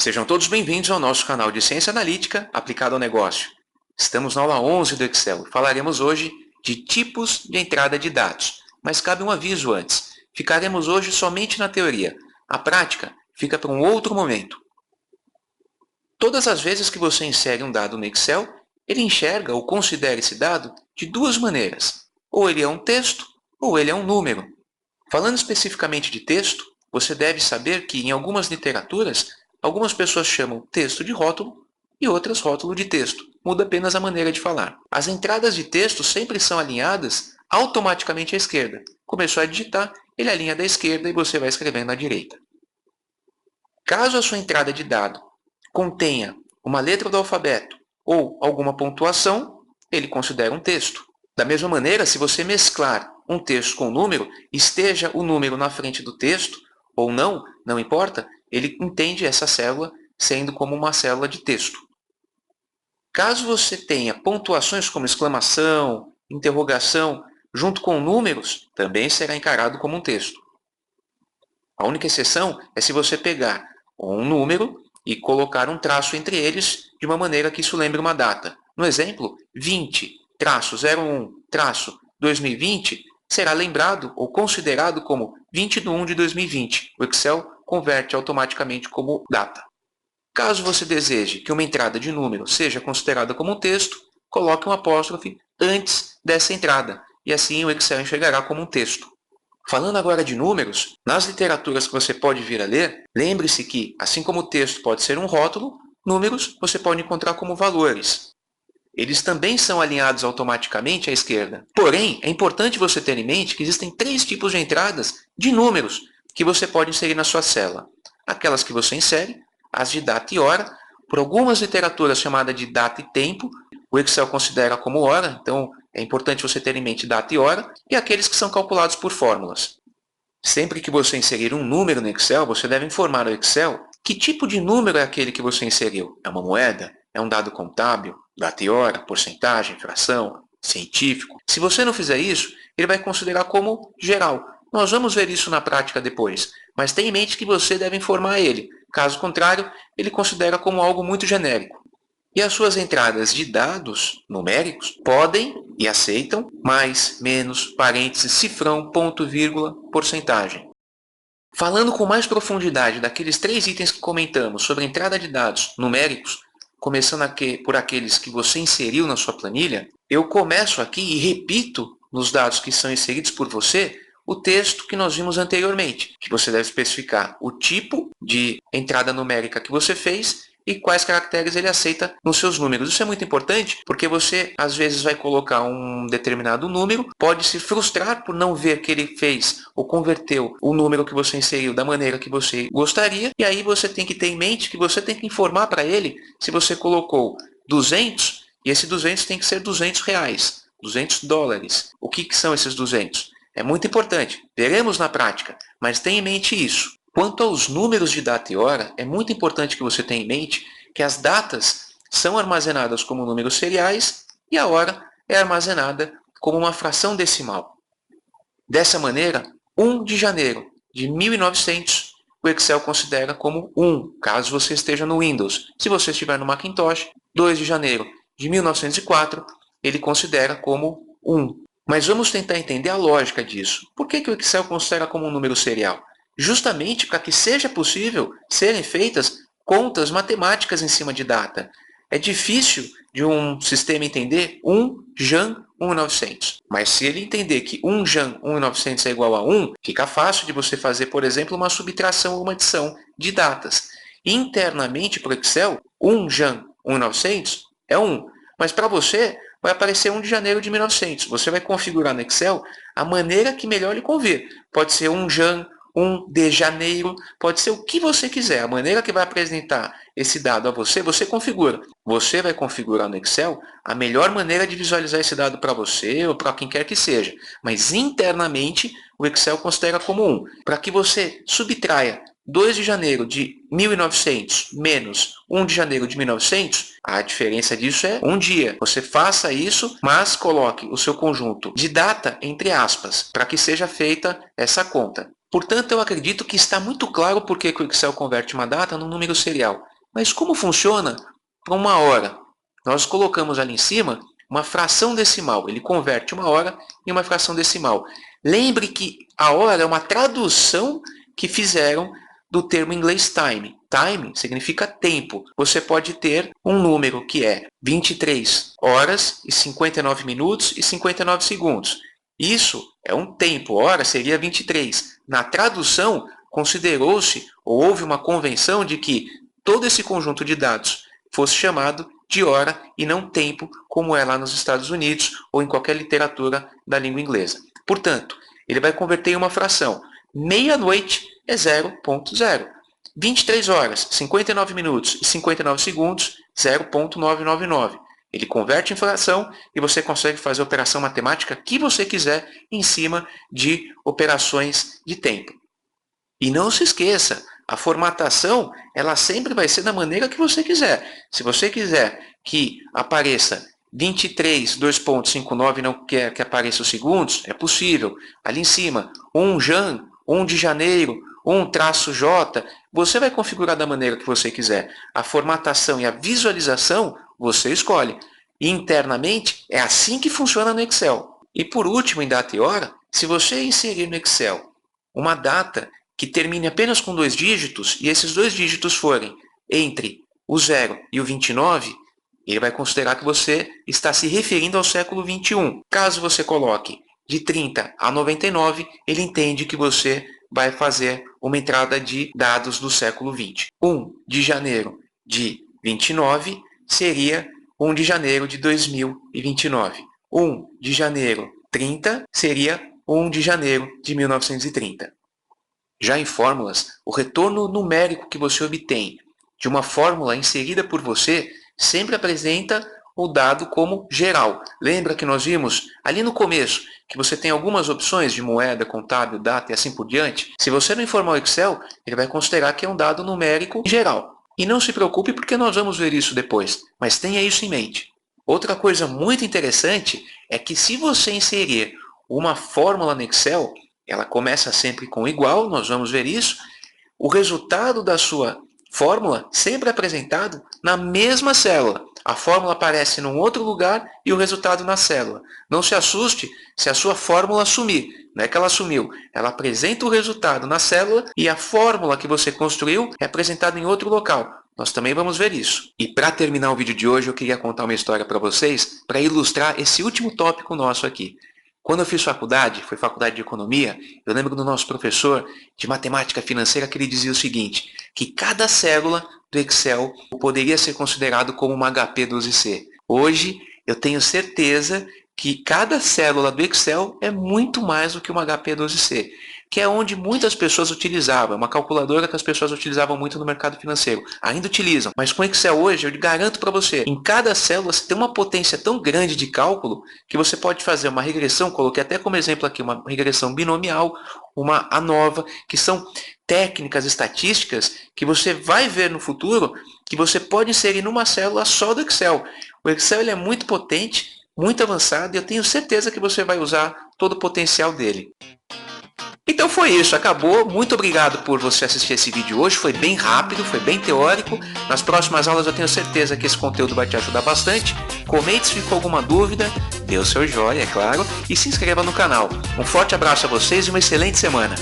Sejam todos bem-vindos ao nosso canal de Ciência Analítica aplicado ao negócio. Estamos na aula 11 do Excel e falaremos hoje de tipos de entrada de dados. Mas cabe um aviso antes. Ficaremos hoje somente na teoria. A prática fica para um outro momento. Todas as vezes que você insere um dado no Excel, ele enxerga ou considera esse dado de duas maneiras. Ou ele é um texto, ou ele é um número. Falando especificamente de texto, você deve saber que em algumas literaturas, algumas pessoas chamam texto de rótulo e outras rótulo de texto. Muda apenas a maneira de falar. As entradas de texto sempre são alinhadas automaticamente à esquerda. Começou a digitar, ele alinha da esquerda e você vai escrevendo à direita. Caso a sua entrada de dado contenha uma letra do alfabeto ou alguma pontuação, ele considera um texto. Da mesma maneira, se você mesclar um texto com um número, esteja o número na frente do texto ou não, não importa, ele entende essa célula sendo como uma célula de texto. Caso você tenha pontuações como exclamação, interrogação, junto com números, também será encarado como um texto. A única exceção é se você pegar um número e colocar um traço entre eles de uma maneira que isso lembre uma data. No exemplo, 20-01-2020 será lembrado ou considerado como 20/1/2020. O Excel converte automaticamente como data. Caso você deseje que uma entrada de número seja considerada como um texto, coloque um apóstrofe antes dessa entrada, e assim o Excel enxergará como um texto. Falando agora de números, nas literaturas que você pode vir a ler, lembre-se que, assim como o texto pode ser um rótulo, números você pode encontrar como valores. Eles também são alinhados automaticamente à esquerda. Porém, é importante você ter em mente que existem três tipos de entradas de números que você pode inserir na sua célula. Aquelas que você insere, as de data e hora, por algumas literaturas chamada de data e tempo, o Excel considera como hora, então é importante você ter em mente data e hora, e aqueles que são calculados por fórmulas. Sempre que você inserir um número no Excel, você deve informar ao Excel que tipo de número é aquele que você inseriu. É uma moeda? É um dado contábil? Data e hora? Porcentagem? Fração? Científico? Se você não fizer isso, ele vai considerar como geral. Nós vamos ver isso na prática depois, mas tenha em mente que você deve informar ele. Caso contrário, ele considera como algo muito genérico. E as suas entradas de dados numéricos podem e aceitam mais, menos, parênteses, cifrão, ponto, vírgula, porcentagem. Falando com mais profundidade daqueles três itens que comentamos sobre a entrada de dados numéricos, começando por aqueles que você inseriu na sua planilha, eu começo aqui e repito nos dados que são inseridos por você o texto que nós vimos anteriormente, que você deve especificar o tipo de entrada numérica que você fez e quais caracteres ele aceita nos seus números. Isso é muito importante porque você, às vezes, vai colocar um determinado número, pode se frustrar por não ver que ele fez ou converteu o número que você inseriu da maneira que você gostaria, e aí você tem que ter em mente que você tem que informar para ele se você colocou 200, e esse 200 tem que ser 200 reais, 200 dólares. O que são esses 200? É muito importante, veremos na prática, mas tenha em mente isso. Quanto aos números de data e hora, é muito importante que você tenha em mente que as datas são armazenadas como números seriais e a hora é armazenada como uma fração decimal. Dessa maneira, 1 de janeiro de 1900, o Excel considera como 1, caso você esteja no Windows. Se você estiver no Macintosh, 2 de janeiro de 1904, ele considera como 1. Mas vamos tentar entender a lógica disso. Por que o Excel considera como um número serial? Justamente para que seja possível serem feitas contas matemáticas em cima de data. É difícil de um sistema entender 1 Jan 1900. Mas se ele entender que 1 Jan 1900 é igual a 1, fica fácil de você fazer, por exemplo, uma subtração ou uma adição de datas. Internamente para o Excel, 1 Jan 1900 é 1. Mas para você, vai aparecer 1 de janeiro de 1900. Você vai configurar no Excel a maneira que melhor lhe convir. Pode ser 1 Jan, 1 de janeiro, pode ser o que você quiser. A maneira que vai apresentar esse dado a você, você configura. Você vai configurar no Excel a melhor maneira de visualizar esse dado para você ou para quem quer que seja. Mas internamente, o Excel considera como 1. Para que você subtraia 2 de janeiro de 1900 menos 1 de janeiro de 1900, a diferença disso é um dia. Você faça isso, mas coloque o seu conjunto de data entre aspas, para que seja feita essa conta. Portanto, eu acredito que está muito claro por que o Excel converte uma data num número serial. Mas como funciona para uma hora? Nós colocamos ali em cima uma fração decimal. Ele converte uma hora em uma fração decimal. Lembre que a hora é uma tradução que fizeram do termo inglês time. Time significa tempo. Você pode ter um número que é 23 horas e 59 minutos e 59 segundos. Isso é um tempo. Hora seria 23. Na tradução, considerou-se, ou houve uma convenção de que todo esse conjunto de dados fosse chamado de hora e não tempo, como é lá nos Estados Unidos ou em qualquer literatura da língua inglesa. Portanto, ele vai converter em uma fração. Meia-noite é 0,0. 23 horas, 59 minutos e 59 segundos, 0,999. Ele converte em fração e você consegue fazer a operação matemática que você quiser em cima de operações de tempo. E não se esqueça, a formatação ela sempre vai ser da maneira que você quiser. Se você quiser que apareça 23, 2,59 e não quer que apareça os segundos, é possível. Ali em cima, 1 Jan, 1 de janeiro, 1-J, você vai configurar da maneira que você quiser. A formatação e a visualização você escolhe. E internamente é assim que funciona no Excel. E por último, em data e hora, se você inserir no Excel uma data que termine apenas com 2 dígitos, e esses 2 dígitos forem entre o 0 e o 29, ele vai considerar que você está se referindo ao século 21. Caso você coloque de 30 a 99, ele entende que você vai fazer uma entrada de dados do século 20. 1 de janeiro de 29 seria 1 de janeiro de 2029. 1 de janeiro 30 seria 1 de janeiro de 1930. Já em fórmulas, o retorno numérico que você obtém de uma fórmula inserida por você sempre apresenta o dado como geral. Lembra que nós vimos ali no começo que você tem algumas opções de moeda, contábil, data e assim por diante? Se você não informar o Excel, ele vai considerar que é um dado numérico geral. E não se preocupe porque nós vamos ver isso depois, mas tenha isso em mente. Outra coisa muito interessante é que se você inserir uma fórmula no Excel, ela começa sempre com igual, nós vamos ver isso. O resultado da sua fórmula sempre é apresentado na mesma célula. A fórmula aparece num outro lugar e o resultado na célula. Não se assuste se a sua fórmula sumir. Não é que ela sumiu. Ela apresenta o resultado na célula e a fórmula que você construiu é apresentada em outro local. Nós também vamos ver isso. E para terminar o vídeo de hoje, eu queria contar uma história para vocês para ilustrar esse último tópico nosso aqui. Quando eu fiz faculdade, foi faculdade de economia, eu lembro do nosso professor de matemática financeira que ele dizia o seguinte, que cada célula do Excel poderia ser considerado como uma HP12C. Hoje, eu tenho certeza que cada célula do Excel é muito mais do que uma HP12C, que é onde muitas pessoas utilizavam, uma calculadora que as pessoas utilizavam muito no mercado financeiro. Ainda utilizam, mas com Excel hoje, eu garanto para você, em cada célula você tem uma potência tão grande de cálculo que você pode fazer uma regressão, coloquei até como exemplo aqui, uma regressão binomial, uma ANOVA, que são técnicas estatísticas que você vai ver no futuro que você pode inserir numa célula só do Excel. O Excel ele é muito potente, muito avançado e eu tenho certeza que você vai usar todo o potencial dele. Então foi isso, acabou. Muito obrigado por você assistir esse vídeo hoje. Foi bem rápido, foi bem teórico. Nas próximas aulas eu tenho certeza que esse conteúdo vai te ajudar bastante. Comente se ficou alguma dúvida, dê o seu joinha, é claro, e se inscreva no canal. Um forte abraço a vocês e uma excelente semana.